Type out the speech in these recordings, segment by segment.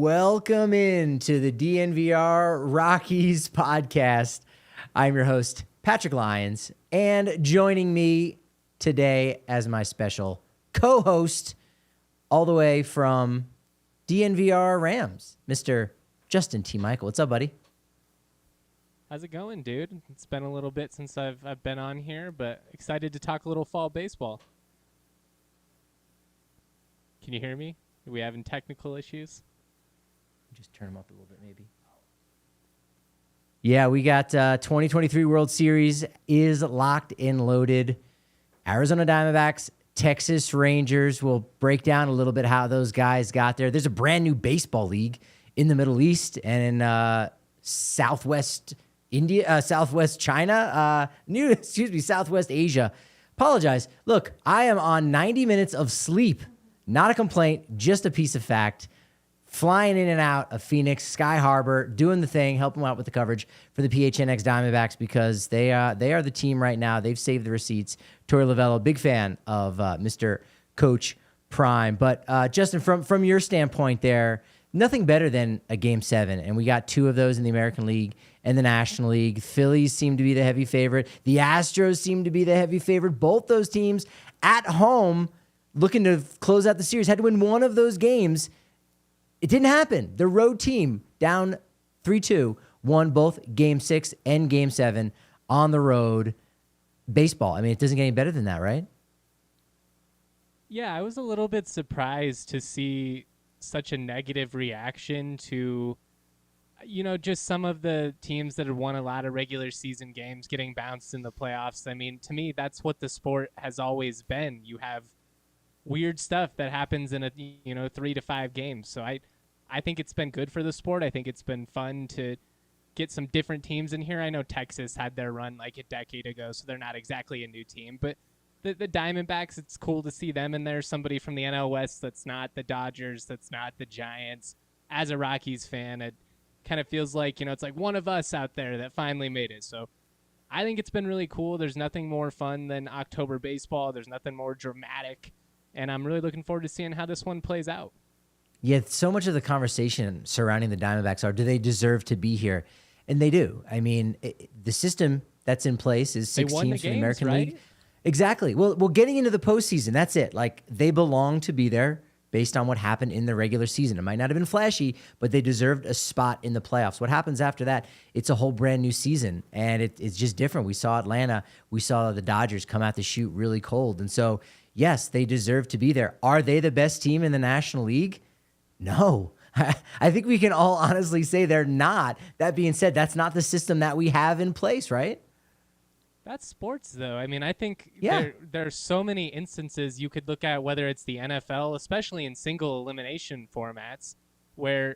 Welcome into the DNVR Rockies Podcast. I'm your host, Patrick Lyons, and joining me today as my special co-host, all the way from DNVR Rams, Mr. Justin T. Michael. What's up, buddy? How's it going, dude? It's been a little bit since I've been on here, but excited to talk a little fall baseball. Can you hear me? Are we having technical issues? Just turn them up a little bit, maybe. Yeah, we got 2023 World Series is locked and loaded. Arizona Diamondbacks, Texas Rangers. We'll break down a little bit how those guys got there. There's a brand new baseball league in the Middle East and in Southwest India, Southwest China, Southwest Asia. Apologize. Look, I am on 90 minutes of sleep. Not a complaint, just a piece of fact. Flying in and out of Phoenix, Sky Harbor, doing the thing, helping out with the coverage for the PHNX Diamondbacks because they are the team right now. They've saved the receipts. Torey Lavello, big fan of Mr. Coach Prime. But Justin, from your standpoint there, nothing better than a Game 7. And we got two of those in the American League and the National League. Phillies seem to be the heavy favorite. The Astros seem to be the heavy favorite. Both those teams at home looking to close out the series. Had to win one of those games. It didn't happen. The road team down 3-2 won both Game 6 and Game 7 on the road. Baseball. I mean, it doesn't get any better than that, right? Yeah, I was a little bit surprised to see such a negative reaction to, just some of the teams that had won a lot of regular season games getting bounced in the playoffs. I mean, to me, that's what the sport has always been. You have weird stuff that happens in 3 to 5 games. So I think it's been good for the sport. I think it's been fun to get some different teams in here. I know Texas had their run like a decade ago, so they're not exactly a new team. But the Diamondbacks, it's cool to see them in there. Somebody from the NL West that's not the Dodgers, that's not the Giants. As a Rockies fan, it kind of feels like, it's like one of us out there that finally made it. So I think it's been really cool. There's nothing more fun than October baseball. There's nothing more dramatic. And I'm really looking forward to seeing how this one plays out. Yeah, so much of the conversation surrounding the Diamondbacks do they deserve to be here? And they do. I mean, the system that's in place is 6 teams from the American League. Exactly. Well, getting into the postseason, that's it. Like, they belong to be there based on what happened in the regular season. It might not have been flashy, but they deserved a spot in the playoffs. What happens after that, it's a whole brand new season, and it's just different. We saw Atlanta. We saw the Dodgers come out the chute really cold. And so, yes, they deserve to be there. Are they the best team in the National League? No. I think we can all honestly say they're not. That being said, that's not the system that we have in place, right? That's sports, though. I mean, I think there are so many instances you could look at, whether it's the NFL, especially in single elimination formats, where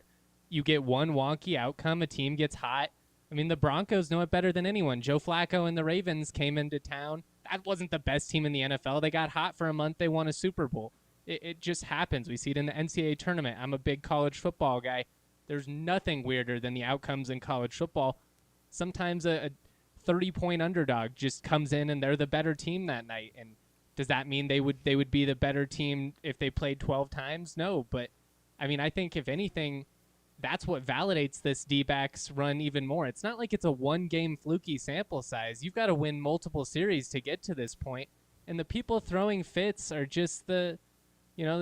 you get one wonky outcome, a team gets hot. I mean, the Broncos know it better than anyone. Joe Flacco and the Ravens came into town. That wasn't the best team in the NFL. They got hot for a month. They won a Super Bowl. It just happens. We see it in the NCAA tournament. I'm a big college football guy. There's nothing weirder than the outcomes in college football. Sometimes a 30-point underdog just comes in and they're the better team that night. And does that mean they would be the better team if they played 12 times? No, but I mean, I think if anything, that's what validates this D-backs run even more. It's not like it's a one-game fluky sample size. You've got to win multiple series to get to this point. And the people throwing fits are just the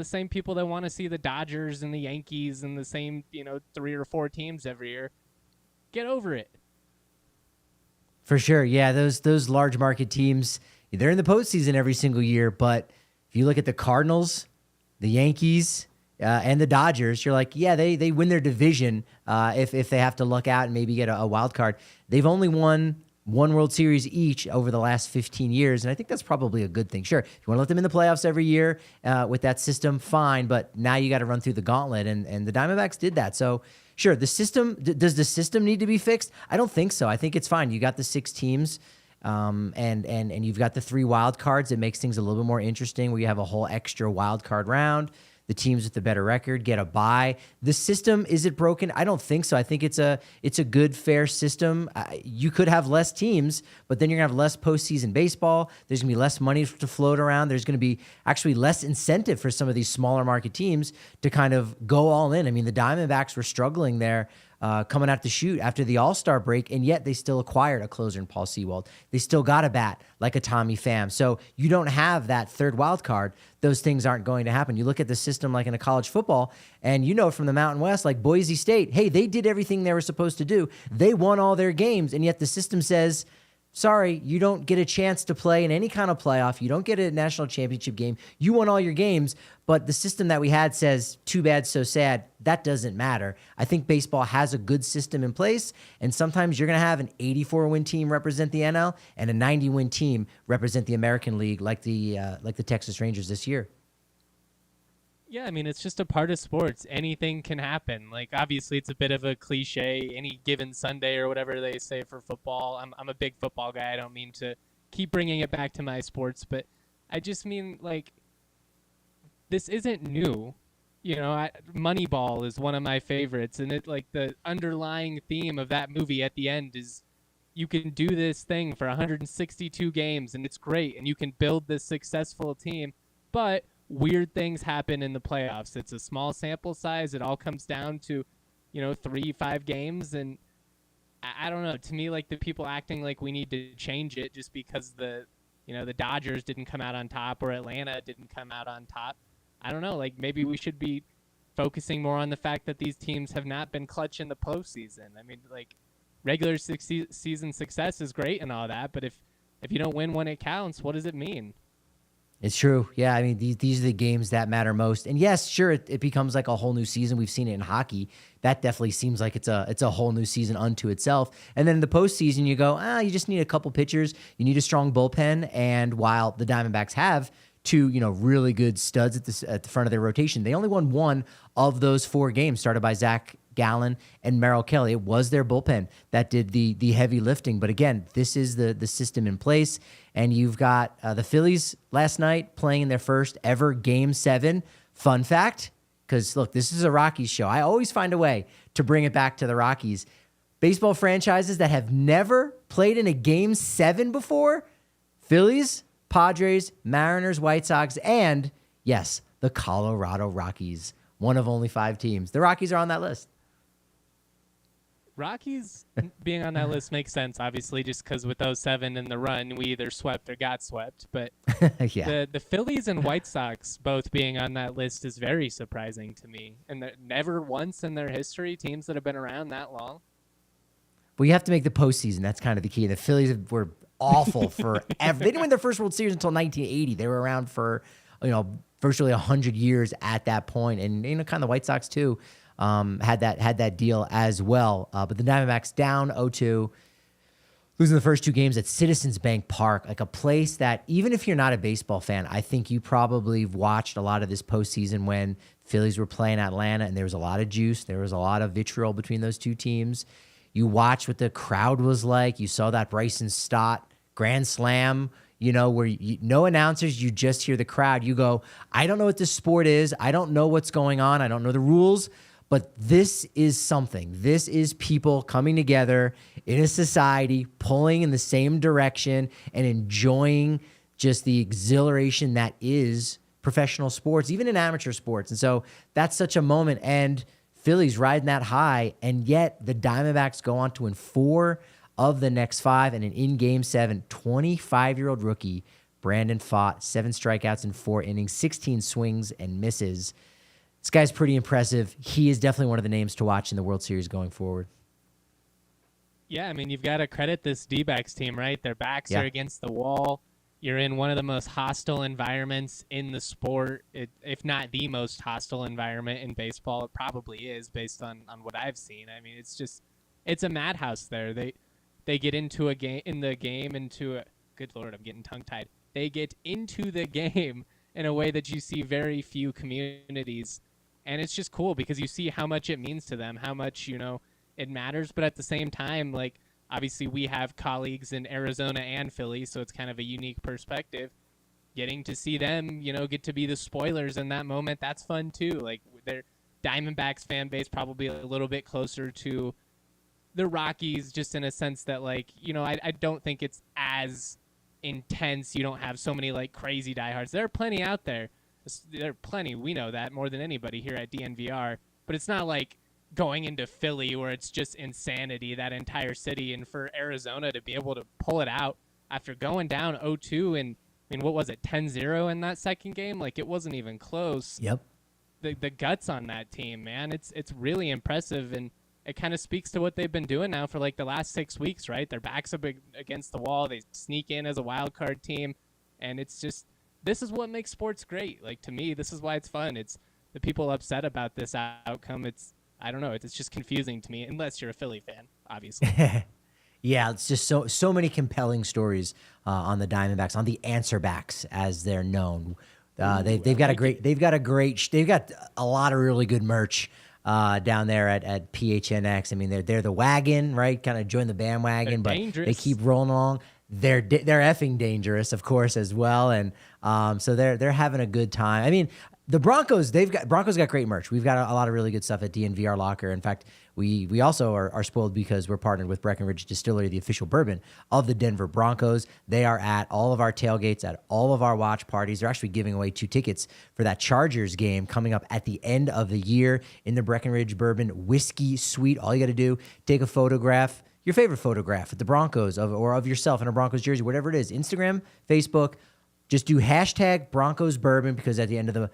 same people that want to see the Dodgers and the Yankees and the same, 3 or 4 teams every year. Get over it. For sure. Yeah, those large market teams, they're in the postseason every single year. But if you look at the Cardinals, the Yankees, and the Dodgers, you're like, yeah, they win their division if they have to luck out and maybe get a wild card. They've only won one World Series each over the last 15 years. And I think that's probably a good thing. Sure, if you want to let them in the playoffs every year with that system, fine. But now you got to run through the gauntlet. And the Diamondbacks did that. So, sure, the system, does the system need to be fixed? I don't think so. I think it's fine. You got the 6 teams. And you've got the 3 wild cards. It makes things a little bit more interesting where you have a whole extra wild card round. The teams with the better record get a bye. The system, is it broken? I don't think so. I think it's a good, fair system. You could have less teams, but then you're going to have less postseason baseball. There's going to be less money to float around. There's going to be actually less incentive for some of these smaller market teams to kind of go all in. I mean, the Diamondbacks were struggling there coming out the chute after the All-Star break, and yet they still acquired a closer in Paul Sewald. They still got a bat like a Tommy Pham. So you don't have that third wild card. Those things aren't going to happen. You look at the system like in a college football, and you know from the Mountain West, like Boise State, hey, they did everything they were supposed to do. They won all their games, and yet the system says, sorry, you don't get a chance to play in any kind of playoff. You don't get a national championship game. You won all your games, but the system that we had says, too bad, so sad. That doesn't matter. I think baseball has a good system in place, and sometimes you're going to have an 84-win team represent the NL and a 90-win team represent the American League, like the Texas Rangers this year. Yeah, I mean, it's just a part of sports. Anything can happen. Like, obviously, it's a bit of a cliche, any given Sunday or whatever they say for football. I'm a big football guy. I don't mean to keep bringing it back to my sports, but I just mean, like, this isn't new. You know, Moneyball is one of my favorites, and it, like, the underlying theme of that movie at the end is you can do this thing for 162 games, and it's great, and you can build this successful team, but weird things happen in the playoffs. It's a small sample size. It all comes down to, 3-5 games. And I don't know, to me, like, the people acting like we need to change it just because the Dodgers didn't come out on top or Atlanta didn't come out on top. I don't know, like, maybe we should be focusing more on the fact that these teams have not been clutch in the postseason. I mean, like, regular season success is great and all that, but if you don't win when it counts, what does it mean? It's true. Yeah, I mean, these are the games that matter most. And yes, sure, it becomes like a whole new season. We've seen it in hockey. That definitely seems like it's a whole new season unto itself. And then in the postseason, you go, you just need a couple pitchers. You need a strong bullpen. And while the Diamondbacks have 2, really good studs at the front of their rotation, they only won 1 of those 4 games started by Zach Gallen and Merrill Kelly. It was their bullpen that did the heavy lifting. But again, this is the system in place. And you've got the Phillies last night playing in their first ever Game 7. Fun fact, because, look, this is a Rockies show. I always find a way to bring it back to the Rockies. Baseball franchises that have never played in a Game 7 before: Phillies, Padres, Mariners, White Sox, and, yes, the Colorado Rockies. One of only 5 teams. The Rockies are on that list. Rockies being on that list makes sense, obviously, just because with 07 and the run, we either swept or got swept. But yeah. the Phillies and White Sox both being on that list is very surprising to me. And never once in their history, teams that have been around that long. Well, you have to make the postseason. That's kind of the key. The Phillies were awful forever. They didn't win their first World Series until 1980. They were around for, virtually 100 years at that point. And, kind of the White Sox, too. Had that deal as well. But the Diamondbacks down 0-2, losing the first 2 games at Citizens Bank Park, like a place that even if you're not a baseball fan, I think you probably watched a lot of this postseason when Phillies were playing Atlanta and there was a lot of juice. There was a lot of vitriol between those 2 teams. You watched what the crowd was like. You saw that Bryson Stott grand slam, where no announcers, you just hear the crowd. You go, I don't know what this sport is. I don't know what's going on. I don't know the rules. But this is something. This is people coming together in a society, pulling in the same direction and enjoying just the exhilaration that is professional sports, even in amateur sports. And so that's such a moment. And Phillies riding that high, and yet the Diamondbacks go on to win 4 of the next 5. And in Game 7, 25-year-old rookie Brandon Pfaadt, 7 strikeouts in 4 innings, 16 swings and misses. This guy's pretty impressive. He is definitely one of the names to watch in the World Series going forward. Yeah, I mean, you've got to credit this D-backs team, right? Their backs are against the wall. You're in one of the most hostile environments in the sport, if not the most hostile environment in baseball. It probably is based on what I've seen. I mean, it's a madhouse there. they get into a game good Lord, I'm getting tongue tied. They get into the game in a way that you see very few communities. And it's just cool because you see how much it means to them, how much, it matters. But at the same time, like, obviously we have colleagues in Arizona and Philly, so it's kind of a unique perspective. Getting to see them, get to be the spoilers in that moment, that's fun too. Like, their Diamondbacks fan base probably a little bit closer to the Rockies, just in a sense that, like, I don't think it's as intense. You don't have so many, like, crazy diehards. There are plenty out there. There are plenty. We know that more than anybody here at DNVR. But it's not like going into Philly where it's just insanity, that entire city. And for Arizona to be able to pull it out after going down 0-2 and, what was it, 10-0 in that second game? Like, it wasn't even close. Yep. The guts on that team, man, it's really impressive. And it kind of speaks to what they've been doing now for, like, the last 6 weeks, right? Their backs up against the wall. They sneak in as a wild card team. And it's just, this is what makes sports great. Like, to me, this is why it's fun. It's the people upset about this outcome. I don't know. It's just confusing to me, unless you're a Philly fan, obviously. Yeah, it's just so many compelling stories on the Diamondbacks, on the answer backs as they're known. They've got a lot of really good merch down there at PHNX. I mean, they're the wagon, right? Kind of join the bandwagon, but they keep rolling along. They're effing dangerous, of course, as well, and so they're having a good time. I mean, the Broncos got great merch. We've got a lot of really good stuff at DNVR Locker. In fact, we also are spoiled because we're partnered with Breckenridge Distillery, the official bourbon of the Denver Broncos. They are at all of our tailgates, at all of our watch parties. They're actually giving away 2 tickets for that Chargers game coming up at the end of the year in the Breckenridge Bourbon Whiskey Suite. All you got to do, take a photograph, your favorite photograph at the Broncos or of yourself in a Broncos jersey, whatever it is, Instagram, Facebook. Just do hashtag Broncos Bourbon, because at the end of the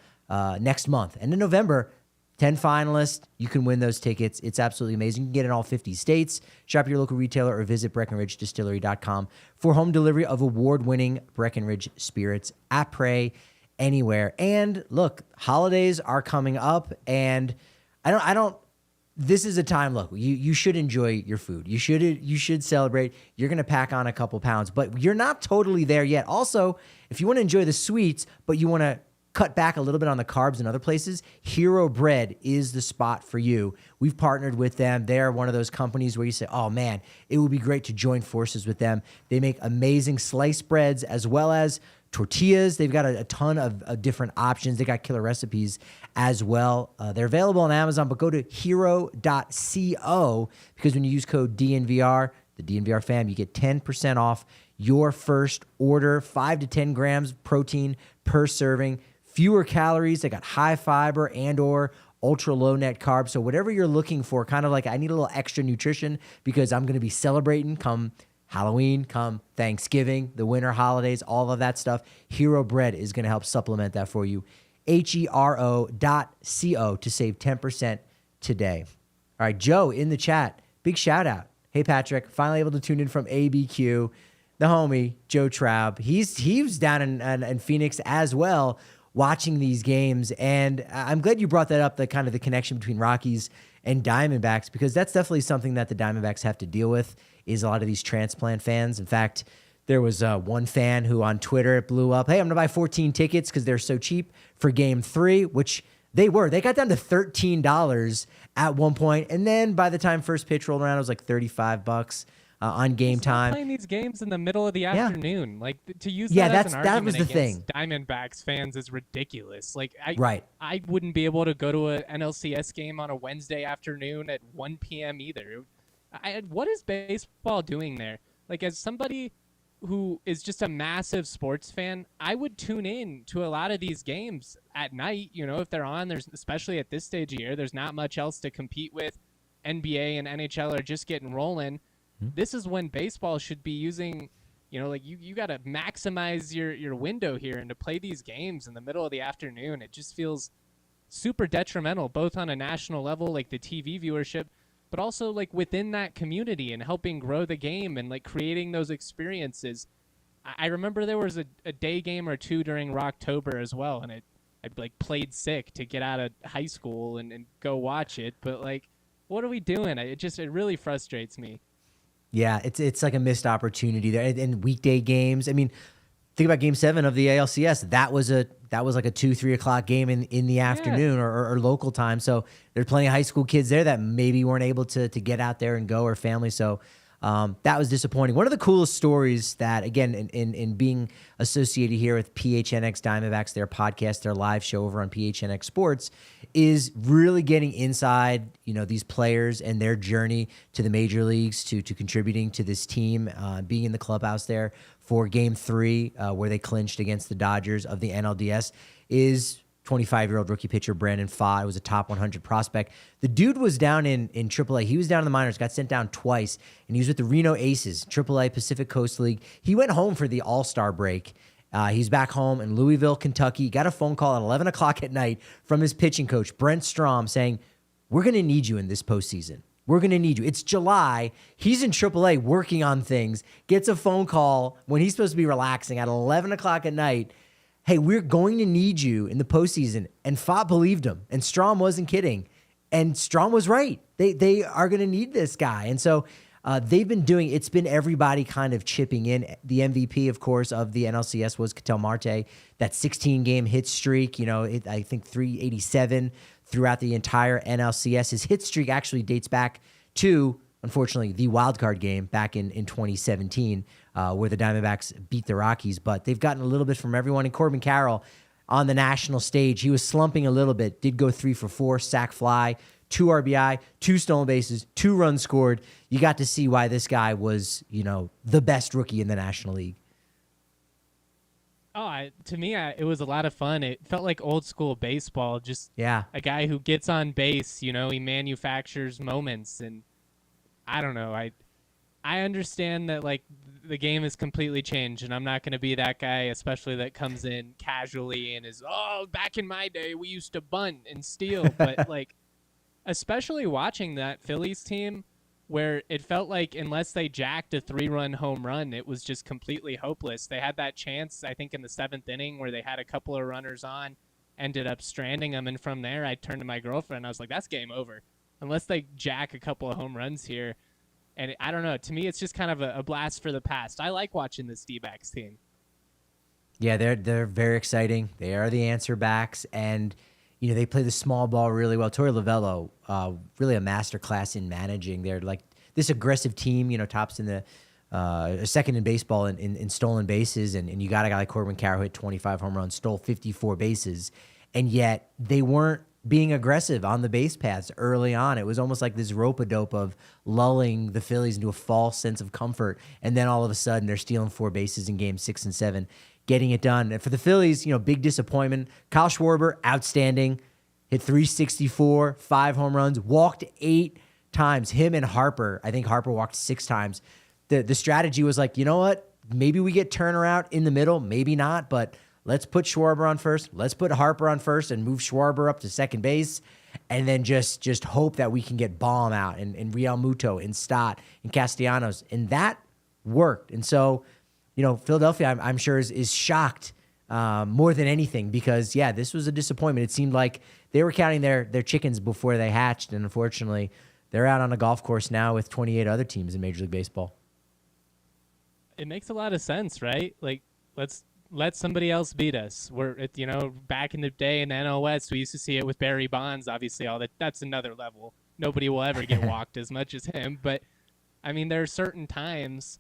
next month and in November, 10 finalists, you can win those tickets. It's absolutely amazing. You can get in all 50 states. Shop at your local retailer or visit BreckenridgeDistillery.com for home delivery of award-winning Breckenridge spirits at Prey anywhere. And look, holidays are coming up, and I don't. This is a time, look, you should enjoy your food. You should celebrate. You're going to pack on a couple pounds, but you're not totally there yet. Also, if you want to enjoy the sweets, but you want to cut back a little bit on the carbs in other places, Hero Bread is the spot for you. We've partnered with them. They're one of those companies where you say, oh man, it would be great to join forces with them. They make amazing sliced breads as well as tortillas. They've got a ton of different options. They got killer recipes as well. They're available on Amazon, but go to hero.co, because when you use code DNVR, the DNVR fam, you get 10% off your first order. 5 to 10 grams protein per serving, fewer calories. They got high fiber and or ultra low net carbs. So whatever you're looking for, kind of like, I need a little extra nutrition because I'm going to be celebrating come Halloween, come Thanksgiving, the winter holidays, all of that stuff. Hero Bread is going to help supplement that for you. HERO.co to save 10% today. All right, Joe in the chat, big shout out. Hey, Patrick, finally able to tune in from ABQ. The homie, Joe Traub, he was down in Phoenix as well, watching these games. And I'm glad you brought that up, the kind of the connection between Rockies and Diamondbacks, because that's definitely something that the Diamondbacks have to deal with, is a lot of these transplant fans. In fact, there was one fan who on Twitter blew up, hey, I'm going to buy 14 tickets because they're so cheap for Game 3, which they were. They got down to $13 at one point, and then by the time first pitch rolled around, it was like $35 on game time. Playing these games in the middle of the afternoon, like to use that as an argument that was the against thing. Diamondbacks fans is ridiculous. Like I wouldn't be able to go to an NLCS game on a Wednesday afternoon at 1 p.m. either. What is baseball doing there? Like, as somebody who is just a massive sports fan, I would tune in to a lot of these games at night. You know, if they're on, there's, especially at this stage of year, there's not much else to compete with. NBA and NHL are just getting rolling. This is when baseball should be using, you know, like you got to maximize your window here, and to play these games in the middle of the afternoon, it just feels super detrimental, both on a national level, like the TV viewership, but also like within that community and helping grow the game and like creating those experiences. I remember there was a day game or two during Rocktober as well, and I like played sick to get out of high school and go watch it. But like, what are we doing? It really frustrates me. Yeah, it's like a missed opportunity there. And weekday games, I mean, think about Game 7 of the ALCS. That was like a 2-3 o'clock game in the afternoon or local time. So there's plenty of high school kids there that maybe weren't able to get out there and go, or family. So that was disappointing. One of the coolest stories that, again, in being associated here with PHNX Diamondbacks, their podcast, their live show over on PHNX Sports, is really getting inside, these players and their journey to the major leagues, to contributing to this team, being in the clubhouse there for Game 3, where they clinched against the Dodgers of the NLDS, is 25-year-old rookie pitcher Brandon Pfaadt. Was a top 100 prospect. The dude was down in AAA. He was down in the minors, got sent down twice, and he was with the Reno Aces, AAA Pacific Coast League. He went home for the All-Star break. He's back home in Louisville, Kentucky. Got a phone call at 11 o'clock at night from his pitching coach, Brent Strom, saying, "We're going to need you in this postseason. We're going to need you." It's July. He's in AAA working on things. Gets a phone call when he's supposed to be relaxing at 11 o'clock at night. "Hey, we're going to need you in the postseason." And Pfaadt believed him, and Strom wasn't kidding. And Strom was right. They are going to need this guy. And so they've been doing, it's been everybody kind of chipping in. The MVP, of course, of the NLCS was Ketel Marte. That 16-game hit streak, I think 387 throughout the entire NLCS. His hit streak actually dates back to, unfortunately, the wild card game back in 2017, where the Diamondbacks beat the Rockies. But they've gotten a little bit from everyone. And Corbin Carroll on the national stage, he was slumping a little bit, did go 3 for 4, sack fly, 2 RBI, 2 stolen bases, 2 runs scored. You got to see why this guy was, the best rookie in the National League. To me, it was a lot of fun. It felt like old school baseball. Just a guy who gets on base. He manufactures moments, and I don't know. I understand that the game has completely changed, and I'm not going to be that guy, especially that comes in casually and is, back in my day we used to bunt and steal, but especially watching that Phillies team, where it felt like unless they jacked a 3-run home run, it was just completely hopeless. They had that chance, I think, in the 7th inning where they had a couple of runners on, ended up stranding them, and from there I turned to my girlfriend and I was like, that's game over. Unless they jack a couple of home runs here. And I don't know, to me it's just kind of a blast for the past. I like watching this D-backs team. Yeah, they're very exciting. They are the answer backs, and they play the small ball really well. Torey Lovello, really a masterclass in managing. They're like this aggressive team, tops in the second in baseball in stolen bases. And you got a guy like Corbin Carroll, hit 25 home runs, stole 54 bases. And yet they weren't being aggressive on the base paths early on. It was almost like this rope-a-dope of lulling the Phillies into a false sense of comfort. And then all of a sudden they're stealing 4 bases in games 6 and 7. Getting it done. And for the Phillies, big disappointment. Kyle Schwarber, outstanding. Hit 364, 5 home runs, walked 8 times. Him and Harper, I think Harper walked 6 times. The strategy was like, you know what? Maybe we get turnaround in the middle, maybe not, but let's put Schwarber on first. Let's put Harper on first and move Schwarber up to second base. And then just hope that we can get Baum out and Real Muto and Stott and Castellanos. And that worked. And so, Philadelphia, I'm sure, is shocked more than anything because, this was a disappointment. It seemed like they were counting their chickens before they hatched, and unfortunately, they're out on a golf course now with 28 other teams in Major League Baseball. It makes a lot of sense, right? Let's let somebody else beat us. Back in the day in the NL West, we used to see it with Barry Bonds, obviously. That's another level. Nobody will ever get walked as much as him, but, there are certain times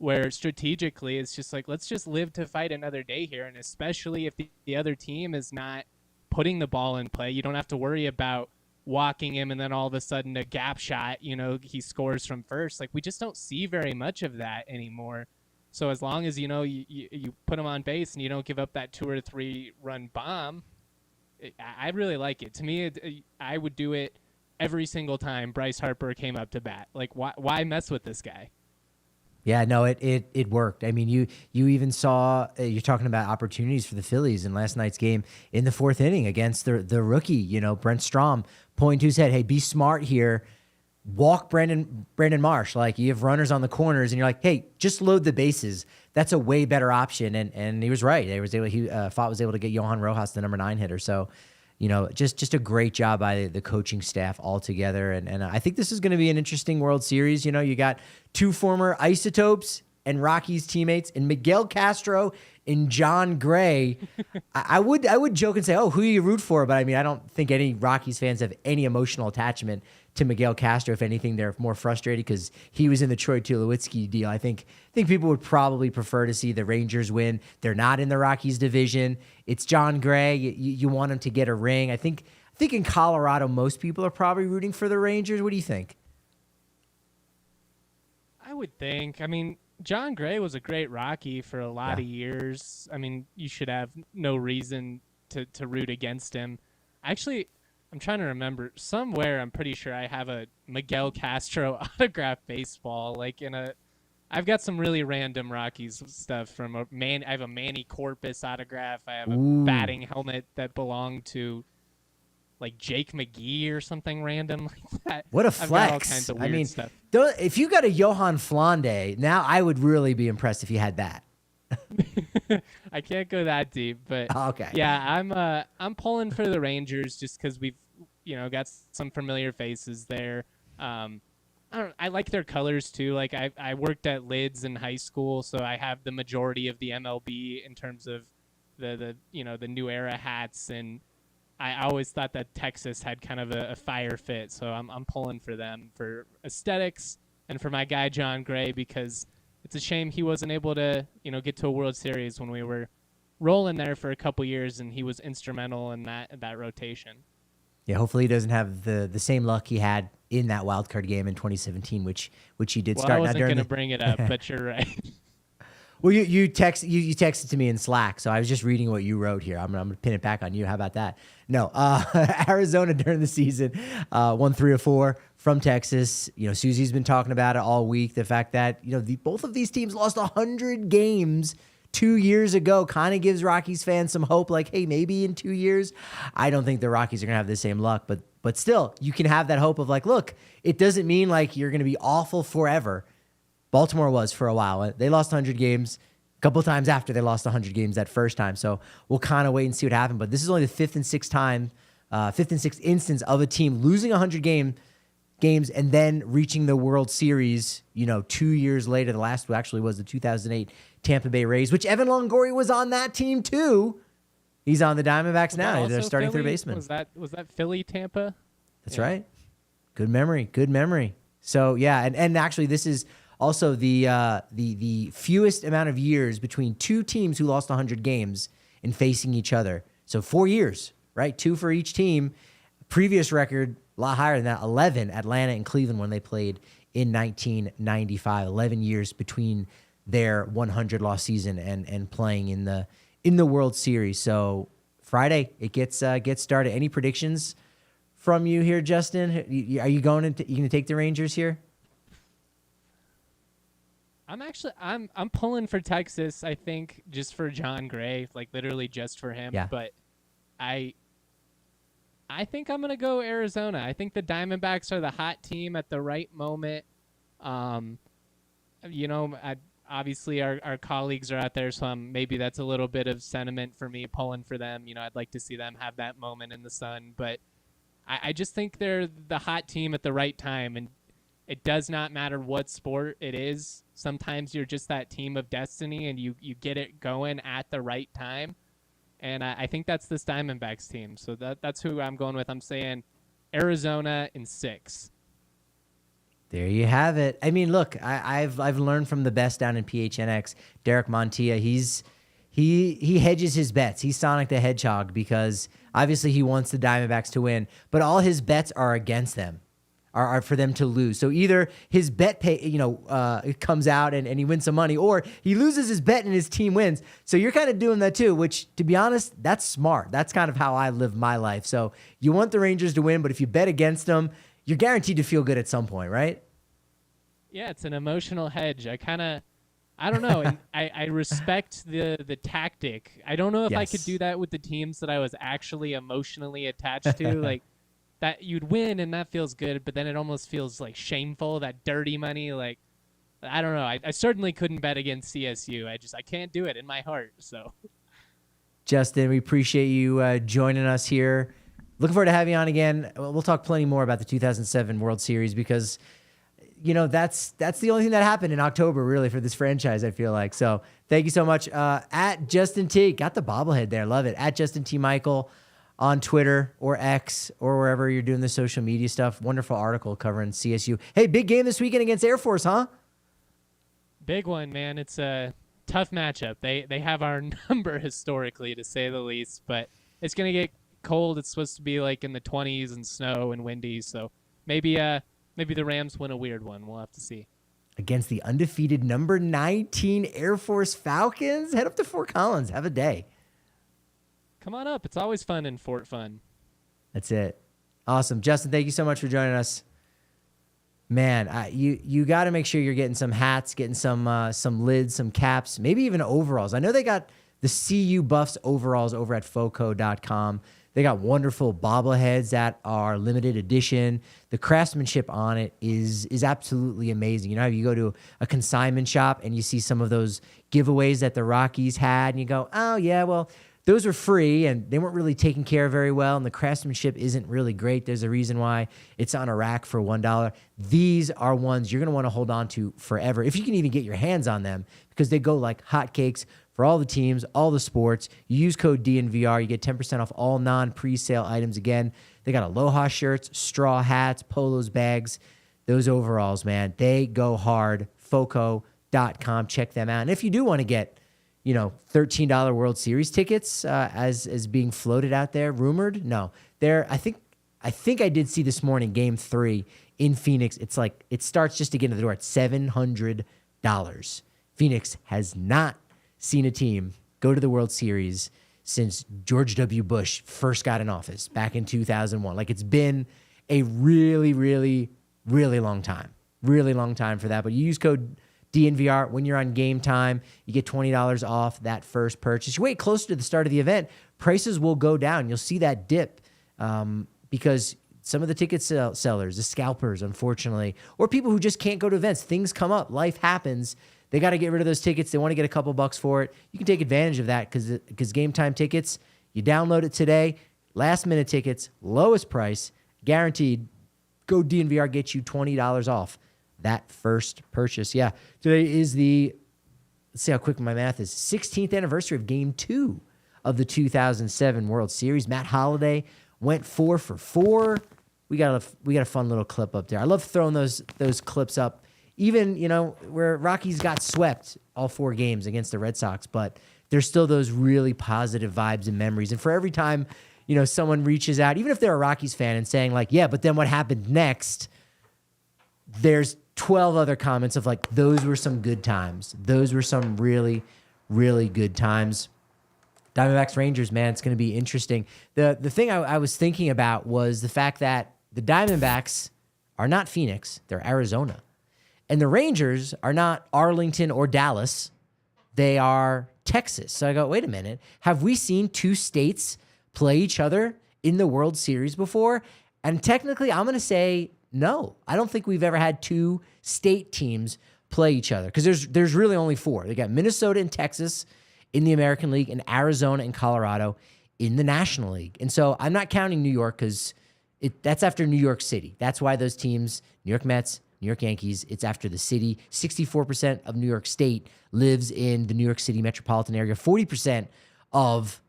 where strategically it's just let's just live to fight another day here. And especially if the other team is not putting the ball in play, you don't have to worry about walking him and then all of a sudden a gap shot, he scores from first. We just don't see very much of that anymore. So as long as, you put him on base and you don't give up that 2 or 3 run bomb, I really like it. To me, I would do it every single time Bryce Harper came up to bat. Why mess with this guy? Yeah, no, it worked. You even saw, you're talking about opportunities for the Phillies in last night's game in the 4th inning against the rookie, Brent Strom, pointing to his head, hey, be smart here. Walk Brandon Marsh. You have runners on the corners, and you're like, hey, just load the bases. That's a way better option. And he was right. Pfaadt was able to get Johan Rojas, the number 9 hitter. So, Just a great job by the coaching staff altogether. And I think this is going to be an interesting World Series. You got two former Isotopes and Rockies teammates and Miguel Castro and John Gray. I would joke and say, oh, who do you root for? But I mean, I don't think any Rockies fans have any emotional attachment to Miguel Castro. If anything, they're more frustrated because he was in the Troy Tulowitzki deal. I think people would probably prefer to see the Rangers win. They're not in the Rockies division. It's John Gray. You want him to get a ring. I think in Colorado, most people are probably rooting for the Rangers. What do you think? I would think. I mean, John Gray was a great Rocky for a lot of years. I mean, you should have no reason to root against him. Actually, I'm trying to remember. Somewhere, I'm pretty sure I have a Miguel Castro autographed baseball. I've got some really random Rockies stuff from I have a Manny Corpus autograph. I have a batting helmet that belonged to Jake McGee or something random like that. What a flex. I've got all kinds of weird stuff. If you got a Johan Flande, now I would really be impressed if you had that. I can't go that deep, but okay. Yeah, I'm pulling for the Rangers just because we've got some familiar faces there. I like their colors too. I worked at Lids in high school, so I have the majority of the MLB in terms of the new era hats, and I always thought that Texas had kind of a fire fit, so I'm pulling for them for aesthetics and for my guy John Gray because it's a shame he wasn't able to get to a World Series when we were rolling there for a couple years, and he was instrumental in that rotation. Yeah, hopefully he doesn't have the same luck he had in that wild card game in 2017, which he did start. I wasn't going to bring it up, but you're right. Well, you texted to me in Slack, so I was just reading what you wrote here. I'm going to pin it back on you. How about that? No, Arizona during the season won 3 or 4 from Texas. Susie's been talking about it all week. The fact that both of these teams lost 100 games 2 years ago kind of gives Rockies fans some hope. Hey, maybe in 2 years. I don't think the Rockies are going to have the same luck, but still, you can have that hope of look, it doesn't mean you're going to be awful forever. Baltimore was for a while. They lost 100 games a couple of times after they lost 100 games that first time. So we'll kind of wait and see what happens. But this is only the fifth and sixth instance of a team losing 100 games and then reaching the World Series, 2 years later. The last actually was the 2008 Tampa Bay Rays, which Evan Longoria was on that team too. He's on the Diamondbacks now. They're starting third baseman. Was that Philly, Tampa? That's right. Good memory. So yeah, and actually this is also the fewest amount of years between two teams who lost 100 games in facing each other. So 4 years, right? 2 for each team. Previous record, a lot higher than that, 11, Atlanta and Cleveland when they played in 1995. 11 years between their 100-loss season and playing in the World Series. So Friday, it gets started. Any predictions from you here, Justin? Are you going to take the Rangers here? I'm pulling for Texas, I think, just for John Gray, literally just for him. Yeah. But I think I'm going to go Arizona. I think the Diamondbacks are the hot team at the right moment. Obviously our colleagues are out there, so maybe that's a little bit of sentiment for me pulling for them. I'd like to see them have that moment in the sun, but I just think they're the hot team at the right time, and it does not matter what sport it is. Sometimes you're just that team of destiny, and you get it going at the right time. And I think that's this Diamondbacks team. So that's who I'm going with. I'm saying Arizona in 6. There you have it. I mean, look, I've learned from the best down in PHNX, Derek Montilla. He hedges his bets. He's Sonic the Hedgehog because obviously he wants the Diamondbacks to win, but all his bets are against them. Are for them to lose. So either his bet it comes out and he wins some money, or he loses his bet and his team wins. So you're kind of doing that too, which, to be honest, that's smart. That's kind of how I live my life. So you want the Rangers to win, but if you bet against them, you're guaranteed to feel good at some point, right? Yeah, it's an emotional hedge. I don't know. And I respect the tactic. I don't know if I could do that with the teams that I was actually emotionally attached to. That you'd win and that feels good, but then it almost feels shameful, that dirty money. I don't know. I certainly couldn't bet against CSU. I can't do it in my heart. So, Justin, we appreciate you joining us here looking forward to having you on again. We'll talk plenty more about the 2007 World Series because, that's the only thing that happened in October, really, for this franchise, I feel like. So thank you so much. At Justin T. Got the bobblehead there. Love it. At Justin T. Michael on Twitter or X or wherever you're doing the social media stuff. Wonderful article covering CSU. Hey, big game this weekend against Air Force, huh? Big one, man. It's a tough matchup. They have our number historically, to say the least, but it's going to get cold. It's supposed to be like in the 20s and snow and windy, so maybe the Rams win a weird one. We'll have to see. Against the undefeated number 19 Air Force Falcons. Head up to Fort Collins. Have a day. Come on up. It's always fun in Fort Fun. That's it. Awesome. Justin, thank you so much for joining us. Man, you got to make sure you're getting some hats, getting some lids, some caps, maybe even overalls. I know they got the CU Buffs overalls over at foco.com. They got wonderful bobbleheads that are limited edition. The craftsmanship on it is absolutely amazing. You know how you go to a consignment shop and you see some of those giveaways that the Rockies had and you go, oh yeah, well, those were free and they weren't really taken care of very well, and the craftsmanship isn't really great. There's a reason why it's on a rack for $1. These are ones you're going to want to hold on to forever, if you can even get your hands on them, because they go like hotcakes for all the teams, all the sports. You use code DNVR, you get 10% off all non-pre-sale items. Again, they got Aloha shirts, straw hats, polos, bags. Those overalls, man, they go hard. Foco.com, check them out. And if you do want to get $13 World Series tickets as being floated out there, rumored. No, I think I did see this morning, Game 3 in Phoenix. It's like it starts just to get into the door at $700. Phoenix has not seen a team go to the World Series since George W. Bush first got in office back in 2001. Like, it's been a really, really, really long time. Really long time for that. But you use code DNVR when you're on Game Time. You get $20 off that first purchase. You wait closer to the start of the event, prices will go down. You'll see that dip because some of the ticket sellers, the scalpers, unfortunately, or people who just can't go to events, things come up, life happens. They got to get rid of those tickets. They want to get a couple bucks for it. You can take advantage of that because Game Time tickets, you download it today, last minute tickets, lowest price, guaranteed. Go DNVR, get you $20 off that first purchase. Yeah, today is let's see how quick my math is, 16th anniversary of Game 2 of the 2007 World Series. Matt Holliday went 4 for 4. We got a fun little clip up there. I love throwing those clips up, even, where Rockies got swept all 4 games against the Red Sox, but there's still those really positive vibes and memories. And for every time, someone reaches out, even if they're a Rockies fan and saying like, yeah, but then what happened next? There's 12 other comments of like, those were some good times. Those were some really, really good times. Diamondbacks Rangers, man, it's going to be interesting. The thing I was thinking about was the fact that the Diamondbacks are not Phoenix, they're Arizona. And the Rangers are not Arlington or Dallas, they are Texas. So I go, wait a minute, have we seen 2 states play each other in the World Series before? And technically, I'm going to say no. I don't think we've ever had 2 state teams play each other because there's really only 4. They got Minnesota and Texas in the American League and Arizona and Colorado in the National League. And so I'm not counting New York because that's after New York City. That's why those teams, New York Mets, New York Yankees, it's after the city. 64% of New York State lives in the New York City metropolitan area. 40% of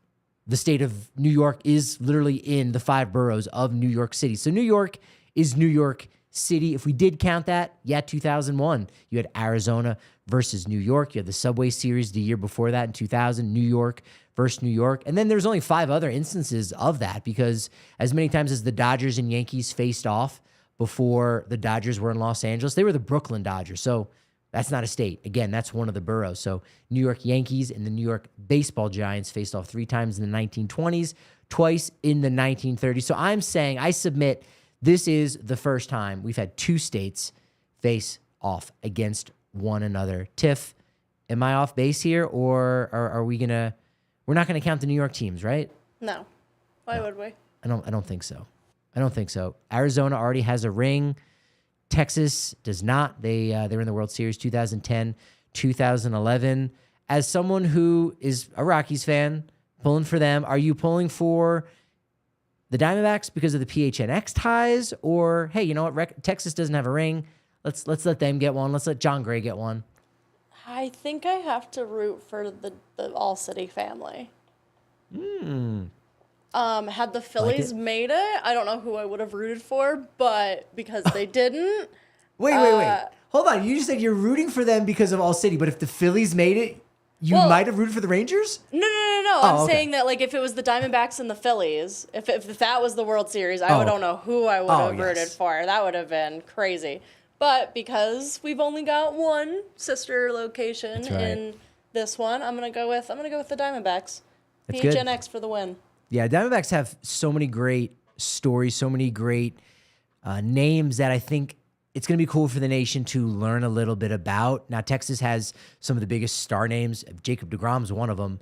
the state of New York is literally in the 5 boroughs of New York City. So New York is New York City. If we did count that, 2001, you had Arizona versus New York. You had the Subway Series the year before that in 2000, New York versus New York. And then there's only 5 other instances of that because as many times as the Dodgers and Yankees faced off before the Dodgers were in Los Angeles, they were the Brooklyn Dodgers. So that's not a state. Again, that's one of the boroughs. So New York Yankees and the New York Baseball Giants faced off 3 times in the 1920s, twice in the 1930s. So I'm saying, I submit, this is the first time we've had 2 states face off against one another. Tiff, am I off base here, or are we gonna? We're not gonna count the New York teams, right? No. Why would we? I don't think so. I don't think so. Arizona already has a ring. Texas does not. They were in the World Series 2010, 2011. As someone who is a Rockies fan, pulling for them, are you pulling for the Diamondbacks because of the PHNX ties, or hey, you know what? Texas doesn't have a ring. Let's let them get one. Let's let John Gray get one. I think I have to root for the ALLCITY family. Had the Phillies made it, I don't know who I would have rooted for, but because they didn't. Wait. Hold on. You just said you're rooting for them because of ALLCITY, but if the Phillies made it, you might have rooted for the Rangers? No. I'm saying that, like, if it was the Diamondbacks and the Phillies, if that was the World Series, I don't know who I would have rooted for. That would have been crazy. But because we've only got one sister location in this one, I'm gonna go with the Diamondbacks. PHNX for the win. Yeah, Diamondbacks have so many great stories, so many great names that I think it's going to be cool for the nation to learn a little bit about. Now, Texas has some of the biggest star names. Jacob deGrom's one of them.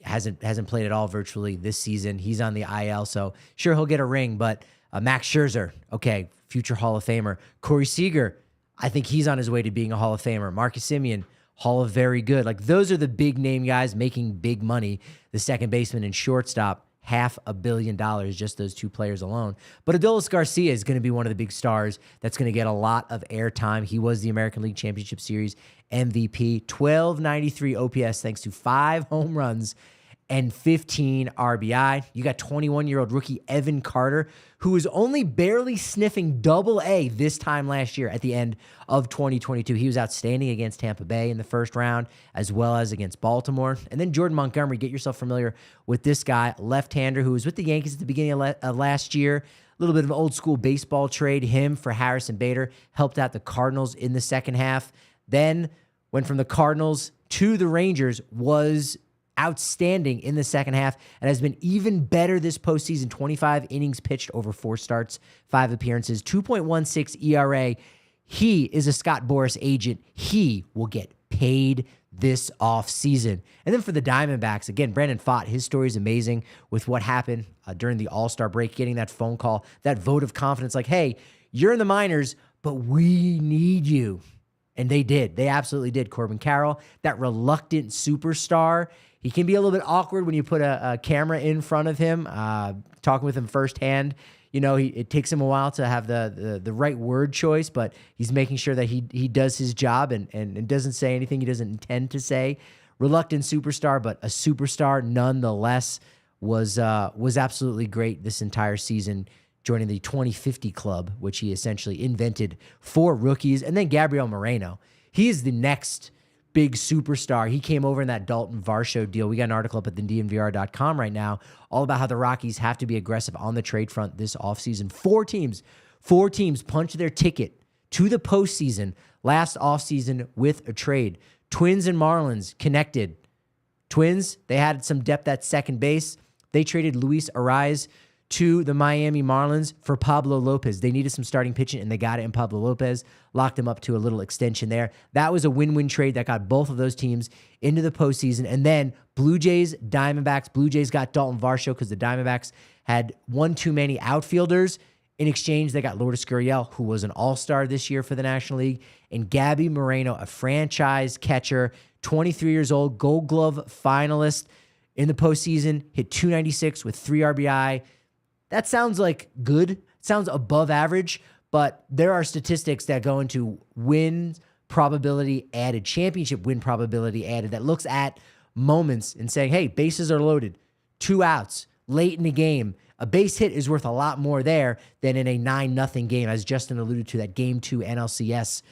Hasn't played at all virtually this season. He's on the IL, so sure he'll get a ring. But Max Scherzer, okay, future Hall of Famer. Corey Seager, I think he's on his way to being a Hall of Famer. Marcus Semien, Hall of Very Good. Like, those are the big name guys making big money. The second baseman and shortstop, $500 million, just those two players alone. But Adolis Garcia is going to be one of the big stars that's going to get a lot of airtime. He was the American League Championship Series MVP, 1293 OPS thanks to 5 home runs and 15 RBI. You got 21-year-old rookie Evan Carter, who was only barely sniffing AA this time last year at the end of 2022. He was outstanding against Tampa Bay in the first round, as well as against Baltimore. And then Jordan Montgomery, get yourself familiar with this guy, left-hander, who was with the Yankees at the beginning of last year. A little bit of an old-school baseball trade. Him for Harrison Bader helped out the Cardinals in the second half. Then went from the Cardinals to the Rangers, was outstanding in the second half, and has been even better this postseason. 25 innings pitched over 4 starts, 5 appearances, 2.16 ERA. He is a Scott Boras agent. He will get paid this offseason. And then for the Diamondbacks, again, Brandon Pfaadt, his story is amazing with what happened during the All-Star break, getting that phone call, that vote of confidence, like, hey, you're in the minors, but we need you. And they did. They absolutely did. Corbin Carroll, that reluctant superstar. He can be a little bit awkward when you put a camera in front of him, talking with him firsthand. You know, it takes him a while to have the right word choice, but he's making sure that he does his job and doesn't say anything he doesn't intend to say. Reluctant superstar, but a superstar nonetheless, was absolutely great this entire season, joining the 2050 club, which he essentially invented for rookies. And then Gabriel Moreno. He is the next big superstar. He came over in that Dalton Varsho deal. We got an article up at the DNVR.com right now all about how the Rockies have to be aggressive on the trade front this offseason. 4 teams punched their ticket to the postseason last offseason with a trade. Twins and Marlins connected. Twins, they had some depth at second base. They traded Luis Ariz to the Miami Marlins for Pablo Lopez. They needed some starting pitching, and they got it in Pablo Lopez, locked him up to a little extension there. That was a win-win trade that got both of those teams into the postseason. And then Blue Jays, Diamondbacks. Blue Jays got Dalton Varsho because the Diamondbacks had one too many outfielders. In exchange, they got Lourdes Gurriel, who was an all-star this year for the National League, and Gabby Moreno, a franchise catcher, 23 years old, Gold Glove finalist in the postseason, hit .296 with 3 RBI. That sounds like good. It sounds above average, but there are statistics that go into win probability added, championship win probability added, that looks at moments and saying, hey, bases are loaded, 2 outs, late in the game. A base hit is worth a lot more there than in a 9-0 game, as Justin alluded to, that Game 2 NLCS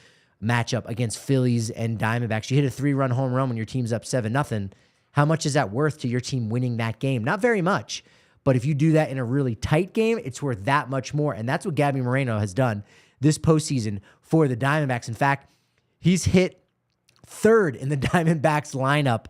matchup against Phillies and Diamondbacks. You hit a 3-run home run when your team's up 7-0. How much is that worth to your team winning that game? Not very much. But if you do that in a really tight game, it's worth that much more. And that's what Gabby Moreno has done this postseason for the Diamondbacks. In fact, he's hit 3rd in the Diamondbacks lineup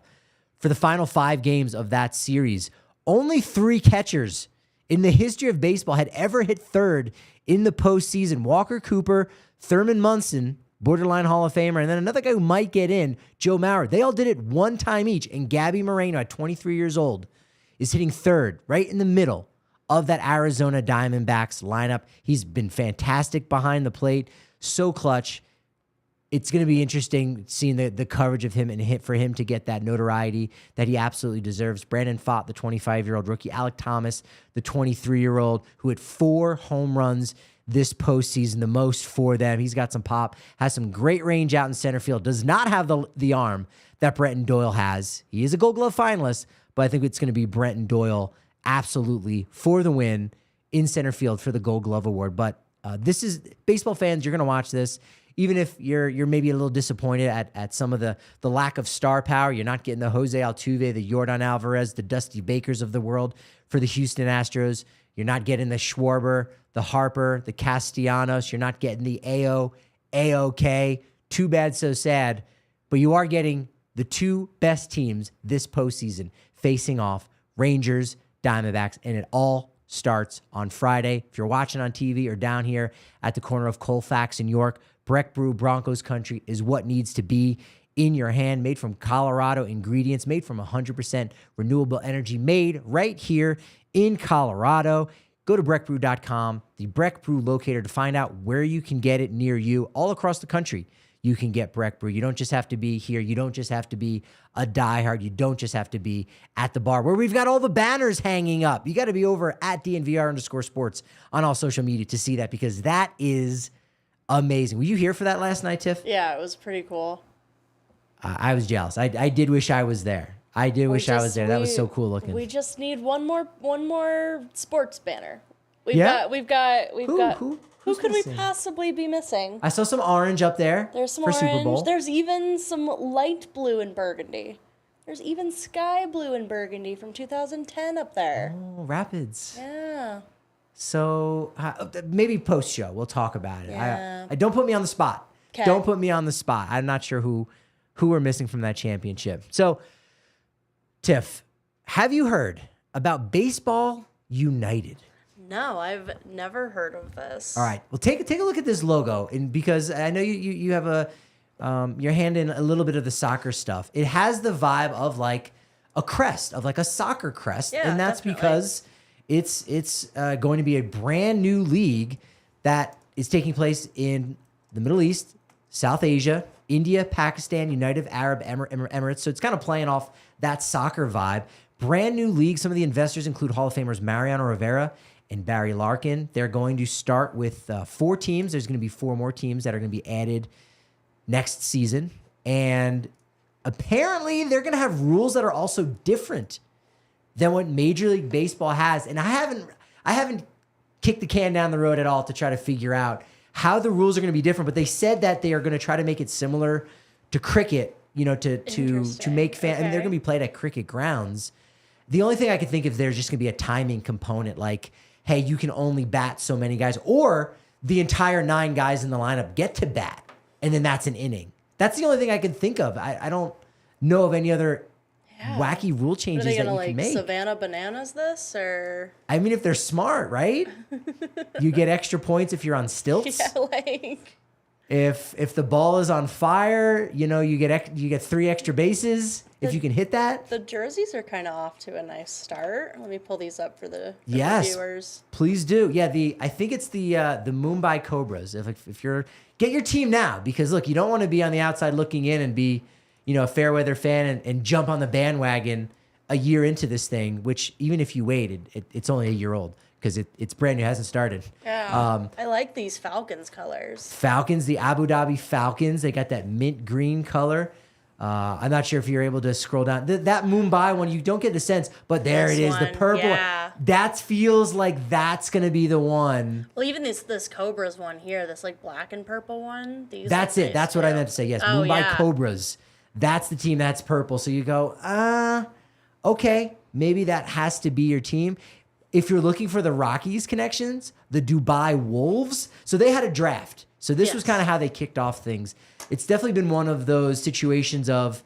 for the final 5 games of that series. Only 3 catchers in the history of baseball had ever hit 3rd in the postseason. Walker Cooper, Thurman Munson, borderline Hall of Famer, and then another guy who might get in, Joe Mauer. They all did it 1 time each. And Gabby Moreno, at 23 years old, is hitting 3rd, right in the middle of that Arizona Diamondbacks lineup. He's been fantastic behind the plate, so clutch. it's going to be interesting seeing the coverage of him and for him to get that notoriety that he absolutely deserves. Brandon Pfaadt, the 25-year-old rookie, Alec Thomas, the 23-year-old, who hit 4 home runs this postseason, the most for them. He's got some pop, has some great range out in center field, does not have the arm that Brenton Doyle has. He is a Gold Glove finalist, but I think it's going to be Brenton Doyle absolutely for the win in center field for the Gold Glove Award. But this is, baseball fans, you're going to watch this. Even if you're maybe a little disappointed at some of the lack of star power, you're not getting the Jose Altuve, the Yordan Alvarez, the Dusty Bakers of the world for the Houston Astros. You're not getting the Schwarber, the Harper, the Castellanos. You're not getting the AOK. Too bad, so sad. But you are getting the 2 best teams this postseason facing off, Rangers, Diamondbacks, and it all starts on Friday. If you're watching on TV or down here at the corner of Colfax and York, Breck Brew Broncos Country is what needs to be in your hand, made from Colorado ingredients, made from 100% renewable energy, made right here in Colorado. Go to breckbrew.com, the Breck Brew locator, to find out where you can get it near you. All across the country, you can get Breck Brew. You don't just have to be here. You don't just have to be a diehard. You don't just have to be at the bar where we've got all the banners hanging up. You got to be over at DNVR_sports on all social media to see that, because that is amazing. Were you here for that last night, Tiff? Yeah, it was pretty cool. I was jealous. I did wish I was there. I did wish I was there. That was so cool looking. We just need one more sports banner. We've Who could we possibly be missing? I saw some orange up there. There's some for orange. Super Bowl. There's even some light blue and burgundy. There's even sky blue and burgundy from 2010 up there. Oh, Rapids. Yeah. So maybe post show we'll talk about it. Yeah. I don't put me on the spot. 'Kay. Don't put me on the spot. I'm not sure who we're missing from that championship. So, Tiff, have you heard about Baseball United? No, I've never heard of this. All right. Well, take a look at this logo, and because I know you have your hand in a little bit of the soccer stuff. It has the vibe of like a crest, of like a soccer crest, Yeah, and that's definitely. because it's going to be a brand new league that is taking place in the Middle East, South Asia, India, Pakistan, United Arab Emirates. So it's kind of playing off that soccer vibe. Brand new league. Some of the investors include Hall of Famers Mariano Rivera and Barry Larkin. They're going to start with 4 teams. There's going to be 4 more teams that are going to be added next season. And apparently they're going to have rules that are also different than what Major League Baseball has. And I haven't kicked the can down the road at all to try to figure out how the rules are going to be different, but they said that they are going to try to make it similar to cricket, to make fans. I mean, they're going to be played at cricket grounds. The only thing I could think of, there's just going to be a timing component, like, hey, you can only bat so many guys, or the entire 9 guys in the lineup get to bat, and then that's an inning. That's the only thing I could think of. I don't know of any other wacky rule changes that you can make. Are they going to Savannah Bananas this, or? I mean, if they're smart, right? You get extra points if you're on stilts. Yeah, like. If the ball is on fire, you get 3 extra bases if you can hit that. The jerseys are kind of off to a nice start. Let me pull these up for the viewers. Please do. Yeah, I think it's the Mumbai Cobras. If you're, get your team now, because look, you don't want to be on the outside looking in and be, a fair weather fan and jump on the bandwagon a year into this thing, which even if you waited, it's only a year old. Because it's brand new, it hasn't started. Yeah, I like these Falcons colors. Falcons, the Abu Dhabi Falcons, they got that mint green color. I'm not sure if you're able to scroll down. That Mumbai one, you don't get the sense, but there it is, the purple. Yeah. That feels like that's going to be the one. Well, even this Cobras one here, this like black and purple one. That's it. That's what I meant to say. Yes, Mumbai Cobras. That's the team that's purple. So you go, okay, maybe that has to be your team. If you're looking for the Rockies connections, the Dubai Wolves, so they had a draft. So this was kind of how they kicked off things. It's definitely been one of those situations of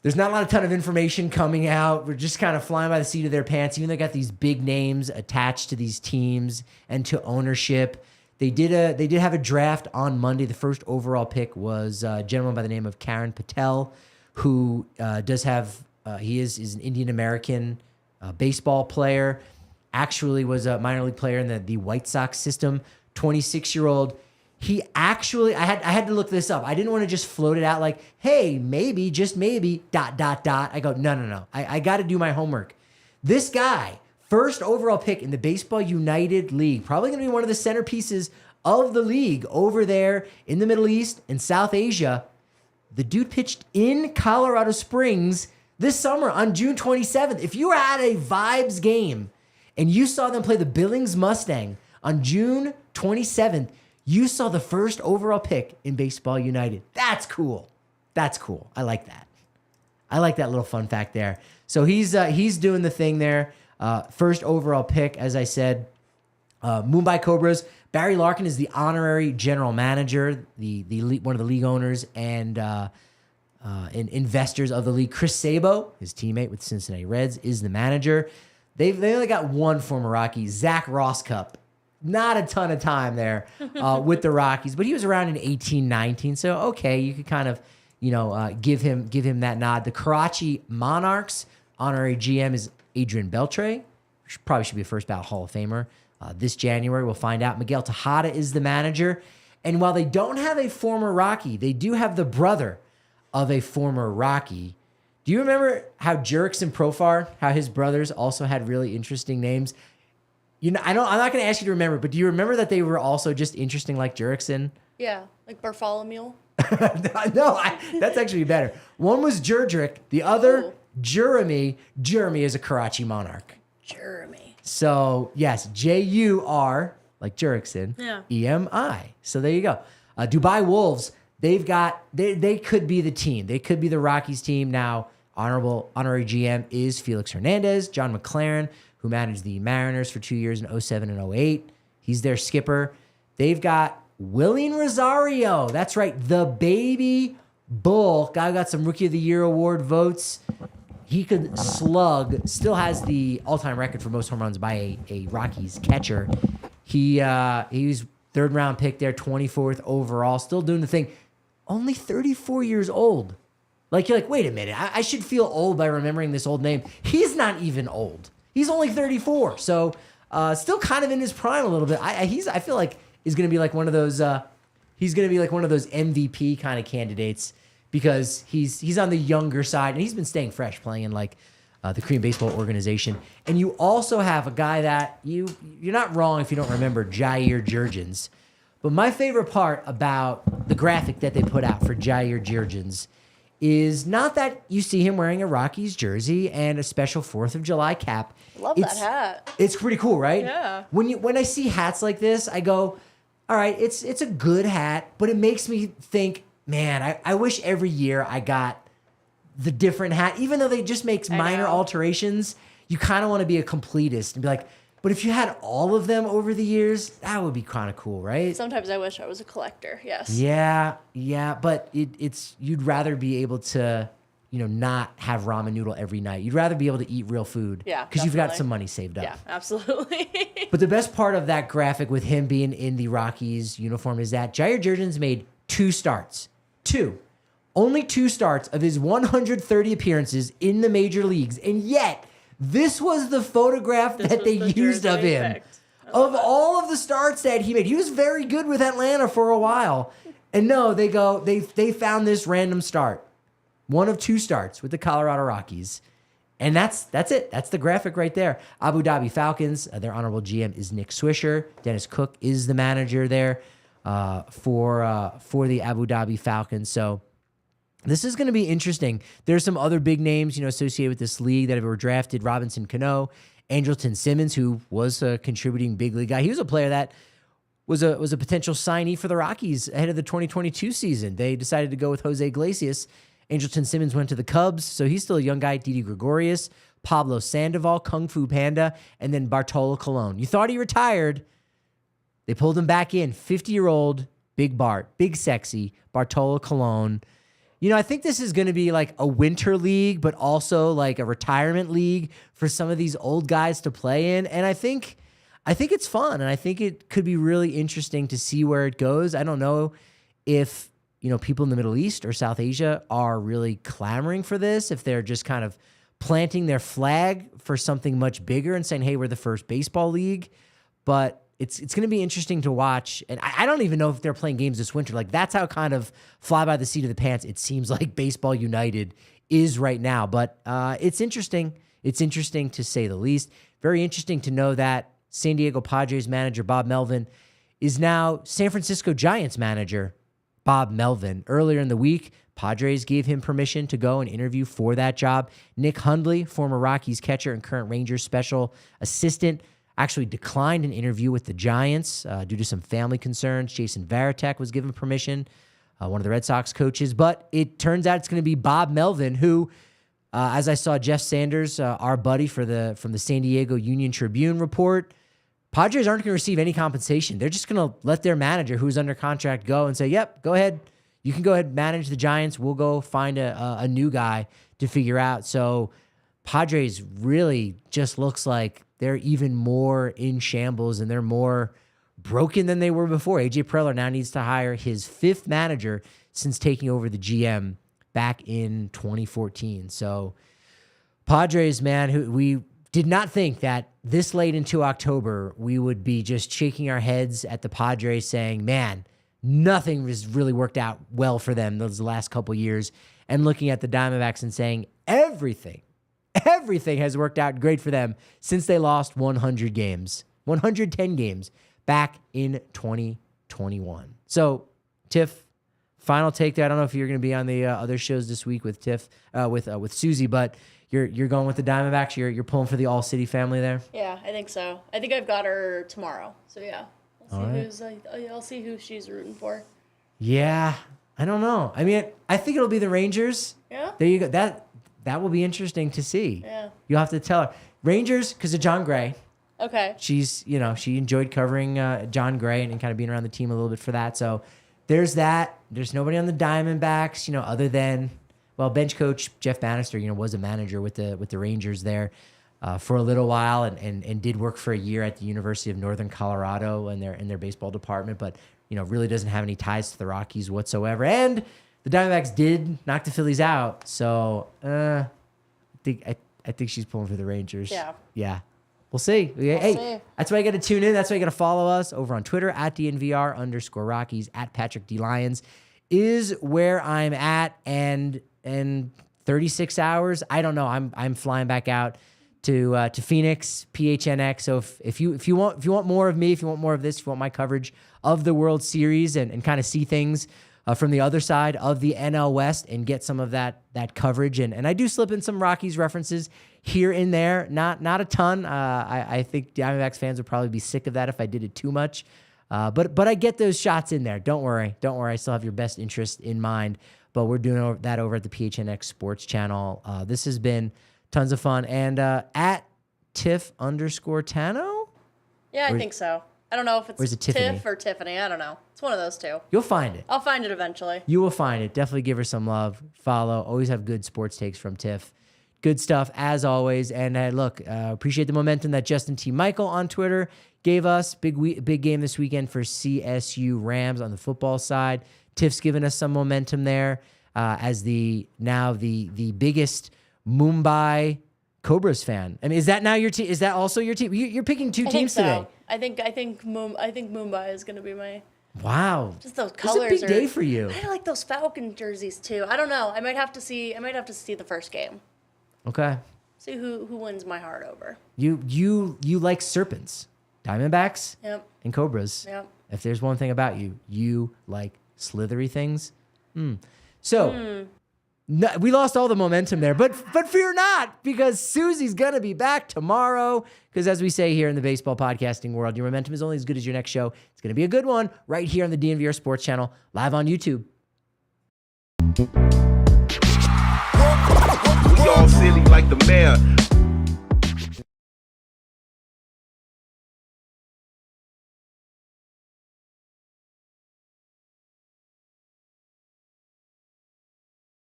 there's not a ton of information coming out. We're just kind of flying by the seat of their pants. Even though they got these big names attached to these teams and to ownership. They did have a draft on Monday. The first overall pick was a gentleman by the name of Karan Patel, who does have he is an Indian American baseball player. Actually was a minor league player in the White Sox system. 26-year-old. He actually, I had to look this up. I didn't want to just float it out like, hey, maybe, just maybe, ... I go, no. I got to do my homework. This guy, first overall pick in the Baseball United League, probably going to be one of the centerpieces of the league over there in the Middle East and South Asia. The dude pitched in Colorado Springs this summer on June 27th. If you were at a Vibes game and you saw them play the Billings Mustang on June 27th, you saw the first overall pick in Baseball United. That's cool. That's cool. I like that. I like that little fun fact there. So he's doing the thing there. First overall pick, as I said. Mumbai Cobras. Barry Larkin is the honorary general manager, the one of the league owners and investors of the league. Chris Sabo, his teammate with Cincinnati Reds, is the manager. They only got one former Rocky, Zach Rosscup. Not a ton of time there with the Rockies, but he was around in 18-19. So okay, you could kind of give him that nod. The Karachi Monarchs honorary GM is Adrian Beltre. Probably should be a first ballot Hall of Famer. This January, we'll find out. Miguel Tejada is the manager. And while they don't have a former Rocky, they do have the brother of a former Rocky. Do you remember how Jurickson Profar, how his brothers also had really interesting names? I'm not going to ask you to remember, but do you remember that they were also just interesting like Jurickson? Yeah, like Bartholomew. No, that's actually better. One was Jurdrick, the other, Jeremy. Jeremy is a Karachi Monarch. Jeremy. So, yes, J-U-R, like Jurickson, E-M-I. So there you go. Dubai Wolves, they could be the team. They could be the Rockies team. Now, honorary GM is Felix Hernandez. John McLaren, who managed the Mariners for 2 years in 07 and 08. He's their skipper. They've got Willian Rosario. That's right, the baby bull. Guy who got some Rookie of the Year award votes. He could slug, still has the all-time record for most home runs by a Rockies catcher. He was third-round pick there, 24th overall, still doing the thing. Only 34 years old. Like, you're like, wait a minute, I should feel old by remembering this old name. He's not even old. He's only 34, so still kind of in his prime a little bit. I feel like he's going to be like one of those. He's going to be like one of those MVP kind of candidates because he's on the younger side and he's been staying fresh, playing in like the Korean Baseball Organization. And you also have a guy that you're not wrong if you don't remember, Jair Jurgens. But my favorite part about the graphic that they put out for Jair Jurgens is not that you see him wearing a Rockies jersey and a special 4th of July cap. Love that hat. It's pretty cool, right? Yeah. When I see hats like this, I go, all right, it's a good hat, but it makes me think, man, I wish every year I got the different hat. Even though they just make minor alterations, you kind of want to be a completist and be like, but if you had all of them over the years, that would be kind of cool, right? Sometimes I wish I was a collector, yes. Yeah, but it's you'd rather be able to, not have ramen noodle every night. You'd rather be able to eat real food. Yeah, because you've got some money saved up. Yeah, absolutely. But the best part of that graphic with him being in the Rockies uniform is that Jair Jurgens made 2 starts. Only 2 starts of his 130 appearances in the major leagues. And yet, this was the photograph that they used of him. Of all of the starts that he made. He was very good with Atlanta for a while. And no, they found this random start. 1 of 2 starts with the Colorado Rockies. And that's it. That's the graphic right there. Abu Dhabi Falcons, their honorable GM is Nick Swisher. Dennis Cook is the manager there for the Abu Dhabi Falcons. So this is going to be interesting. There's some other big names, associated with this league that were drafted. Robinson Cano, Andrelton Simmons, who was a contributing big league guy. He was a player that was a potential signee for the Rockies ahead of the 2022 season. They decided to go with Jose Iglesias. Andrelton Simmons went to the Cubs, so he's still a young guy. Didi Gregorius, Pablo Sandoval, Kung Fu Panda, and then Bartolo Colon. You thought he retired. They pulled him back in. 50-year-old Big Bart, big sexy Bartolo Colon. I think this is going to be like a winter league, but also like a retirement league for some of these old guys to play in. And I think it's fun, and I think it could be really interesting to see where it goes. I don't know if people in the Middle East or South Asia are really clamoring for this, if they're just kind of planting their flag for something much bigger and saying, hey, we're the first baseball league. But it's going to be interesting to watch. And I don't even know if they're playing games this winter. Like, that's how kind of fly by the seat of the pants it seems like Baseball United is right now. But it's interesting. It's interesting to say the least. Very interesting to know that San Diego Padres manager Bob Melvin is now San Francisco Giants manager Bob Melvin. Earlier in the week, Padres gave him permission to go and interview for that job. Nick Hundley, former Rockies catcher and current Rangers special assistant, actually declined an interview with the Giants due to some family concerns. Jason Varitek was given permission, one of the Red Sox coaches. But it turns out it's going to be Bob Melvin, who, as I saw Jeff Sanders, our buddy from the San Diego Union Tribune report, Padres aren't going to receive any compensation. They're just going to let their manager, who's under contract, go and say, yep, go ahead. You can go ahead and manage the Giants. We'll go find a new guy to figure out. So Padres really just looks like they're even more in shambles and they're more broken than they were before. AJ Preller now needs to hire his 5th manager since taking over the GM back in 2014. So Padres, man, who we did not think that this late into October, we would be just shaking our heads at the Padres saying, man, nothing has really worked out well for them those last couple years, and looking at the Diamondbacks and saying everything has worked out great for them since they lost 110 games back in 2021. So, Tiff, final take there. I don't know if you're going to be on the other shows this week with Tiff, with Susie, but you're going with the Diamondbacks. You're pulling for the All-City family there. Yeah, I think so. I think I've got her tomorrow. So yeah, I'll see who she's rooting for. Yeah, I don't know. I mean, I think it'll be the Rangers. Yeah. There you go. That will be interesting to see. Yeah. You'll have to tell her. Rangers, because of John Gray. Okay. She enjoyed covering John Gray and kind of being around the team a little bit for that. So there's that. There's nobody on the Diamondbacks, other than, well, bench coach Jeff Bannister, was a manager with the Rangers there for a little while and did work for a year at the University of Northern Colorado in their baseball department, but really doesn't have any ties to the Rockies whatsoever. And the Diamondbacks did knock the Phillies out, so I think she's pulling for the Rangers. Yeah. We'll see. Hey, that's why you got to tune in. That's why you got to follow us over on Twitter at DNVR_Rockies, at Patrick D. Lyons is where I'm at. And 36 hours, I don't know. I'm flying back out to Phoenix, PHNX. So if you want more of me, if you want more of this, if you want my coverage of the World Series and kind of see things from the other side of the NL West and get some of that coverage. And I do slip in some Rockies references here and there, not a ton. I think Diamondbacks fans would probably be sick of that if I did it too much. But I get those shots in there. Don't worry. I still have your best interest in mind. But we're doing that over at the PHNX Sports Channel. This has been tons of fun. And at Tiff_Tano? Yeah, I think so. I don't know if it's Tiff or Tiffany. I don't know. It's one of those two. You'll find it. I'll find it eventually. You will find it. Definitely give her some love. Follow. Always have good sports takes from Tiff. Good stuff, as always. And look, appreciate the momentum that Justin T. Michael on Twitter gave us. Big game this weekend for CSU Rams on the football side. Tiff's given us some momentum there as the biggest Mumbai Cobras fan. I mean, is that now your team? Is that also your team? You're picking two teams today. I think Mumbai is going to be my. Wow. Just those colors. It's a big day for you. I like those Falcon jerseys too. I don't know. I might have to see the first game. Okay. See who wins my heart over. You like serpents, Diamondbacks, yep, and Cobras. Yep. If there's one thing about you, you like slithery things. So. No, we lost all the momentum there, but fear not, because Susie's going to be back tomorrow, because as we say here in the baseball podcasting world, your momentum is only as good as your next show. It's going to be a good one right here on the DNVR Sports Channel, live on YouTube. We all silly like the mayor.